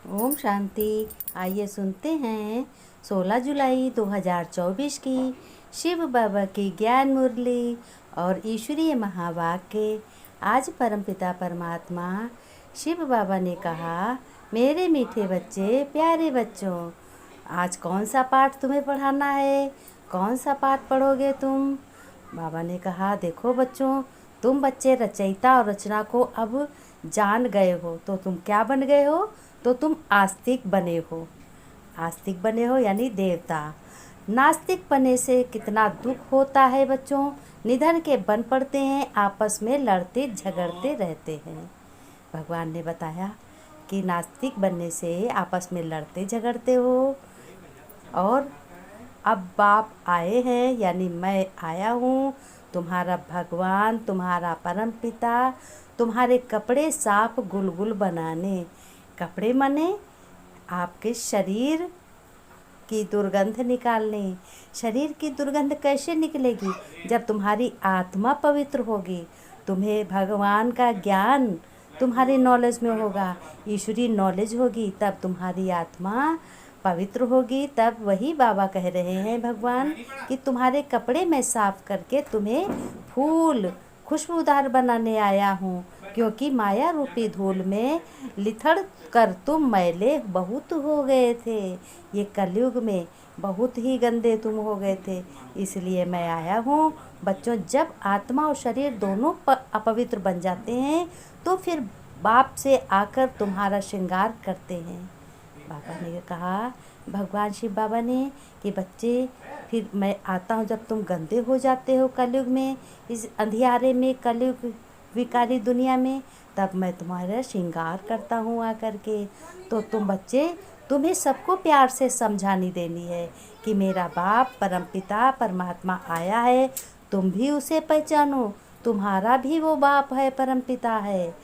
ओम शांति। आइए सुनते हैं 16 जुलाई 2024 की शिव बाबा की ज्ञान मुरली और ईश्वरीय महावाक्य। आज परमपिता परमात्मा शिव बाबा ने कहा, मेरे मीठे बच्चे, प्यारे बच्चों, आज कौन सा पाठ तुम्हें पढ़ाना है? कौन सा पाठ पढ़ोगे तुम? बाबा ने कहा, देखो बच्चों, तुम बच्चे रचयिता और रचना को अब जान गए हो, तो तुम क्या बन गए हो? तो तुम आस्तिक बने हो। आस्तिक बने हो यानी देवता। नास्तिक बनने से कितना दुख होता है बच्चों। निधन के बन पड़ते हैं, आपस में लड़ते झगड़ते रहते हैं। भगवान ने बताया कि नास्तिक बनने से आपस में लड़ते झगड़ते हो। और अब बाप आए हैं, यानी मैं आया हूँ, तुम्हारा भगवान, तुम्हारा परम पिता, तुम्हारे कपड़े साफ गुलगुल बनाने। कपड़े माने आपके शरीर की दुर्गंध निकालने। शरीर की दुर्गंध कैसे निकलेगी? जब तुम्हारी आत्मा पवित्र होगी, तुम्हें भगवान का ज्ञान तुम्हारी नॉलेज में होगा, ईश्वरी नॉलेज होगी, तब तुम्हारी आत्मा पवित्र होगी। तब वही बाबा कह रहे हैं भगवान कि तुम्हारे कपड़े मैं साफ करके तुम्हें फूल खुशबूदार बनाने आया हूँ, क्योंकि माया रूपी धूल में लिथड़ कर तुम मैले बहुत हो गए थे। ये कलयुग में बहुत ही गंदे तुम हो गए थे, इसलिए मैं आया हूँ। बच्चों, जब आत्मा और शरीर दोनों अपवित्र बन जाते हैं, तो फिर बाप से आकर तुम्हारा श्रृंगार करते हैं। बाबा ने कहा, भगवान शिव बाबा ने, कि बच्चे, फिर मैं आता हूँ जब तुम गंदे हो जाते हो कलयुग में, इस अंधियारे में, कलयुग विकारी दुनिया में, तब मैं तुम्हारा श्रृंगार करता हूँ आकर के। तो तुम बच्चे, तुम्हें सबको प्यार से समझानी देनी है कि मेरा बाप परमपिता परमात्मा आया है, तुम भी उसे पहचानो, तुम्हारा भी वो बाप है, परमपिता है।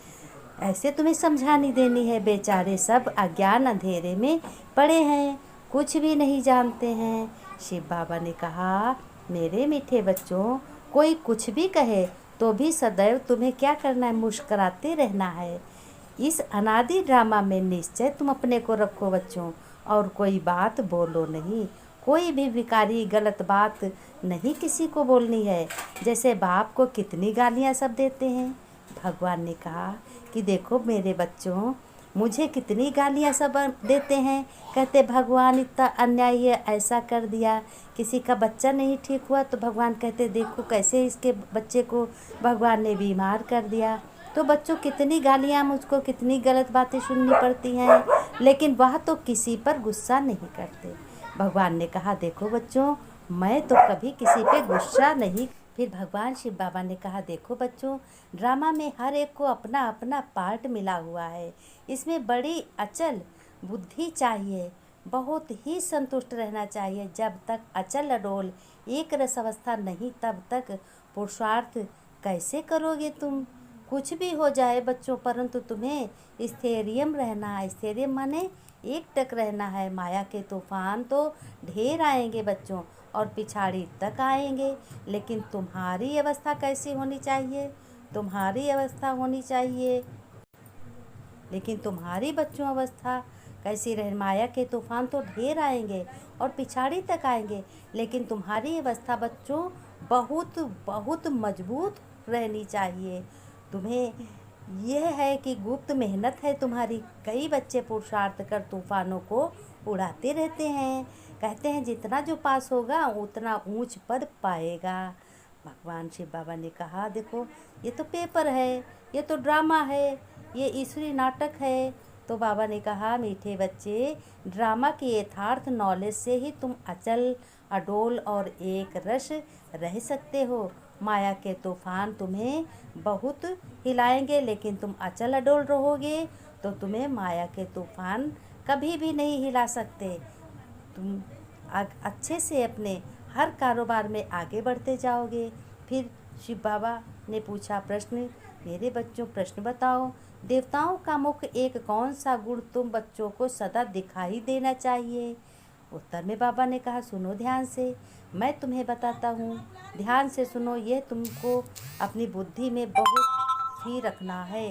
ऐसे तुम्हें समझानी देनी है। बेचारे सब अज्ञान अंधेरे में पड़े हैं, कुछ भी नहीं जानते हैं। शिव बाबा ने कहा, मेरे मीठे बच्चों, कोई कुछ भी कहे तो भी सदैव तुम्हें क्या करना है? मुस्कुराते रहना है। इस अनादि ड्रामा में निश्चय तुम अपने को रखो बच्चों, और कोई बात बोलो नहीं। कोई भी विकारी गलत बात नहीं किसी को बोलनी है। जैसे बाप को कितनी गालियाँ सब देते हैं। भगवान ने कहा कि देखो मेरे बच्चों, मुझे कितनी गालियाँ सब देते हैं। कहते भगवान इतना अन्याय है, ऐसा कर दिया, किसी का बच्चा नहीं ठीक हुआ तो भगवान कहते देखो कैसे इसके बच्चे को भगवान ने बीमार कर दिया। तो बच्चों, कितनी गालियाँ मुझको, कितनी गलत बातें सुननी पड़ती हैं, लेकिन वह तो किसी पर गुस्सा नहीं करते। भगवान ने कहा, देखो बच्चों, मैं तो कभी किसी पे गुस्सा नहीं। फिर भगवान शिव बाबा ने कहा, देखो बच्चों, ड्रामा में हर एक को अपना अपना पार्ट मिला हुआ है। इसमें बड़ी अचल बुद्धि चाहिए, बहुत ही संतुष्ट रहना चाहिए। जब तक अचल अडोल एक रस अवस्था नहीं, तब तक पुरुषार्थ कैसे करोगे तुम? कुछ भी हो जाए बच्चों, परंतु तुम्हें स्थैर्यम रहना है। स्थैर्यम माने एक टक रहना है। माया के तूफान तो ढेर आएंगे बच्चों, और पिछाड़ी तक आएंगे, लेकिन तुम्हारी अवस्था कैसी होनी चाहिए? तुम्हारी अवस्था होनी चाहिए, लेकिन तुम्हारी बच्चों अवस्था कैसी रहे? माया के तूफान तो ढेर आएंगे और पिछाड़ी तक आएंगे, लेकिन तुम्हारी अवस्था बच्चों बहुत बहुत मजबूत रहनी चाहिए। तुम्हें यह है कि गुप्त मेहनत है तुम्हारी। कई बच्चे पुरुषार्थ कर तूफानों को उड़ाते रहते हैं, कहते हैं जितना जो पास होगा उतना ऊंच पद पाएगा। भगवान शिव बाबा ने कहा, देखो ये तो पेपर है, ये तो ड्रामा है, ये ईश्वरी नाटक है। तो बाबा ने कहा, मीठे बच्चे, ड्रामा की यथार्थ नॉलेज से ही तुम अचल अडोल और एक रस रह सकते हो। माया के तूफान तुम्हें बहुत हिलाएंगे, लेकिन तुम अचल अडोल रहोगे तो तुम्हें माया के तूफान कभी भी नहीं हिला सकते। तुम अच्छे से अपने हर कारोबार में आगे बढ़ते जाओगे। फिर शिव बाबा ने पूछा प्रश्न, मेरे बच्चों प्रश्न बताओ, देवताओं का मुख्य एक कौन सा गुण तुम बच्चों को सदा दिखाई देना चाहिए? उत्तर में बाबा ने कहा, सुनो ध्यान से, मैं तुम्हें बताता हूँ, ध्यान से सुनो। ये तुमको अपनी बुद्धि में बहुत ही रखना है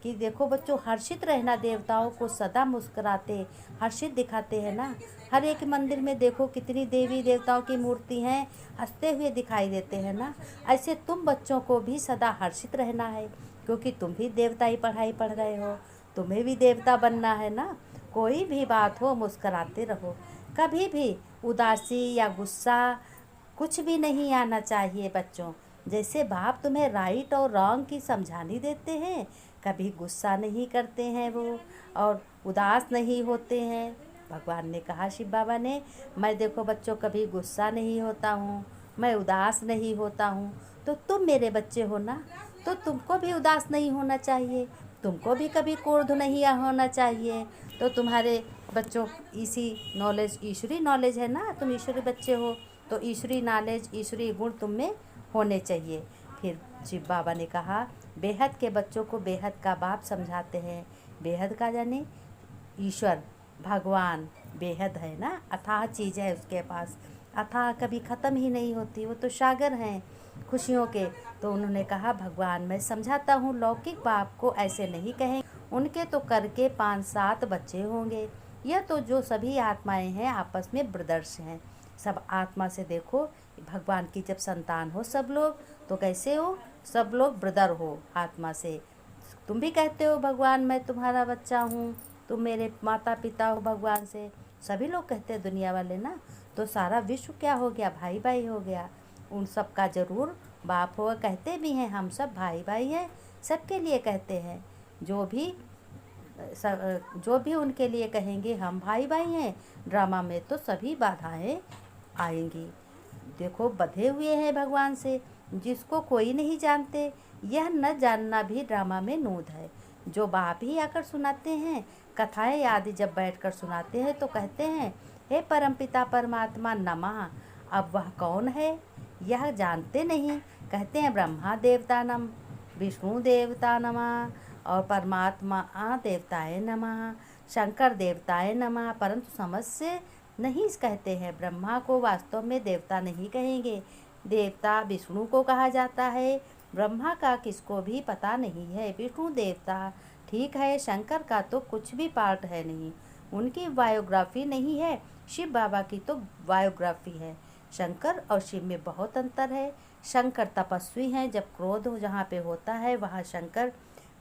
कि देखो बच्चों, हर्षित रहना, देवताओं को सदा मुस्कुराते हर्षित दिखाते हैं ना। हर एक मंदिर में देखो कितनी देवी देवताओं की मूर्ति हैं, हंसते हुए दिखाई देते हैं ना। ऐसे तुम बच्चों को भी सदा हर्षित रहना है, क्योंकि तुम भी देवताई पढ़ाई पढ़ रहे हो, तुम्हें भी देवता बनना है ना। कोई भी बात हो मुस्कुराते रहो, कभी भी उदासी या गुस्सा कुछ भी नहीं आना चाहिए बच्चों। जैसे बाप तुम्हें राइट और रॉन्ग की समझानी देते हैं, कभी गुस्सा नहीं करते हैं वो, और उदास नहीं होते हैं। भगवान ने कहा, शिव बाबा ने, मैं देखो बच्चों कभी गुस्सा नहीं होता हूँ, मैं उदास नहीं होता हूँ। तो तुम मेरे बच्चे हो ना, तो तुमको भी उदास नहीं होना चाहिए, तुमको भी कभी क्रोध नहीं होना चाहिए। तो तुम्हारे बच्चों इसी नॉलेज, ईश्वरी नॉलेज है ना, तुम ईश्वरी बच्चे हो, तो ईश्वरी नॉलेज, ईश्वरी गुण तुम में होने चाहिए। फिर शिव बाबा ने कहा, बेहद के बच्चों को बेहद का बाप समझाते हैं। बेहद का जाने ईश्वर, भगवान बेहद है ना, अथाह चीज़ है उसके पास, अथाह कभी ख़त्म ही नहीं होती, वो तो सागर हैं खुशियों के। तो उन्होंने कहा, भगवान मैं समझाता हूँ, लौकिक बाप को ऐसे नहीं कहें, उनके तो करके 5-7 बच्चे होंगे। यह तो जो सभी आत्माएं हैं आपस में ब्रदर्स हैं, सब आत्मा से देखो, भगवान की जब संतान हो सब लोग, तो कैसे हो, सब लोग ब्रदर हो आत्मा से। तुम भी कहते हो भगवान मैं तुम्हारा बच्चा हूँ, तुम मेरे माता पिता हो भगवान से, सभी लोग कहते हैं दुनिया वाले ना। तो सारा विश्व क्या हो गया, भाई भाई हो गया। उन सब का जरूर बाप होगा, कहते भी हैं हम सब भाई भाई हैं, सबके लिए कहते हैं। जो भी उनके लिए कहेंगे हम भाई भाई हैं, ड्रामा में तो सभी बाधाएं आएंगी। देखो बंधे हुए हैं भगवान से, जिसको कोई नहीं जानते, यह न जानना भी ड्रामा में नूद है। जो बाप ही आकर सुनाते हैं, कथाएं आदि जब बैठकर सुनाते हैं तो कहते हैं, हे परमपिता परमात्मा नमः। अब वह कौन है यह जानते नहीं, कहते हैं ब्रह्मा देवता नम, विष्णु देवता नमः, और परमात्मा देवताए नमः, शंकर देवताए नमः। परंतु समझ से नहीं कहते हैं, ब्रह्मा को वास्तव में देवता नहीं कहेंगे, देवता विष्णु को कहा जाता है। ब्रह्मा का किसको भी पता नहीं है, विष्णु देवता ठीक है, शंकर का तो कुछ भी पार्ट है नहीं, उनकी बायोग्राफी नहीं है। शिव बाबा की तो बायोग्राफी है। शंकर और शिव में बहुत अंतर है। शंकर तपस्वी हैं, जब क्रोध जहाँ पे होता है वहाँ शंकर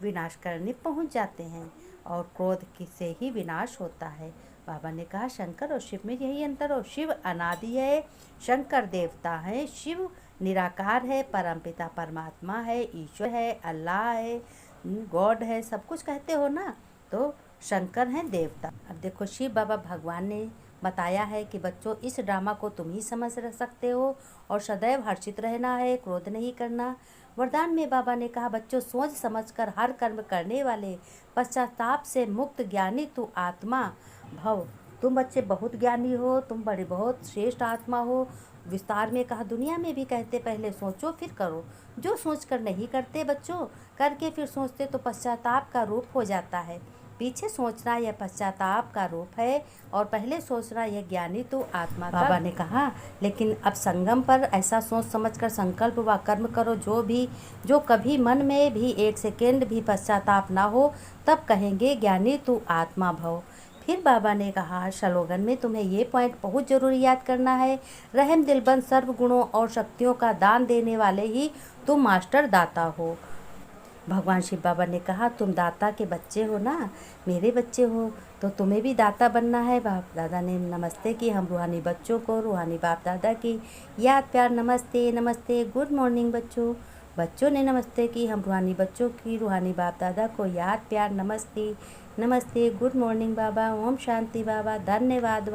विनाश करने पहुँच जाते हैं, और क्रोध से ही विनाश होता है। बाबा ने कहा शंकर और शिव में यही अंतर हो, शिव अनादि है, शंकर देवता है, शिव निराकार है, परमपिता परमात्मा है, ईश्वर है, अल्लाह है, गॉड है, सब कुछ कहते हो ना, तो शंकर हैं देवता। अब देखो शिव बाबा भगवान ने बताया है कि बच्चों इस ड्रामा को तुम ही समझ सकते हो, और सदैव हर्षित रहना है, क्रोध नहीं करना। वरदान में बाबा ने कहा, बच्चों सोच समझकर हर कर्म करने वाले, पश्चाताप से मुक्त ज्ञानी तू आत्मा भव। तुम बच्चे बहुत ज्ञानी हो, तुम बड़े बहुत श्रेष्ठ आत्मा हो। विस्तार में कहा, दुनिया में भी कहते पहले सोचो फिर करो, जो सोचकर नहीं करते बच्चों, करके फिर सोचते तो पश्चाताप का रूप हो जाता है। पीछे सोचना यह पश्चाताप का रूप है, और पहले सोचना यह ज्ञानी तो आत्मा का। बाबा ने कहा, लेकिन अब संगम पर ऐसा सोच समझकर संकल्प व कर्म करो, जो कभी मन में भी 1 सेकेंड भी पश्चाताप ना हो, तब कहेंगे ज्ञानी तू आत्मा भव। फिर बाबा ने कहा, स्लोगन में तुम्हें ये पॉइंट बहुत जरूरी याद करना है, रहम दिलबंद सर्व गुणों और शक्तियों का दान देने वाले ही तुम मास्टर दाता हो। भगवान शिव बाबा ने कहा, तुम दाता के बच्चे हो ना, मेरे बच्चे हो, तो तुम्हें भी दाता बनना है। बाप दादा ने नमस्ते की, हम रूहानी बच्चों को रूहानी बाप दादा की याद प्यार नमस्ते नमस्ते, गुड मॉर्निंग बच्चों। बच्चों ने नमस्ते की, हम रूहानी बच्चों की रूहानी बाप दादा को याद प्यार नमस्ते नमस्ते, गुड मॉर्निंग बाबा, ओम शांति बाबा, धन्यवाद बाबा।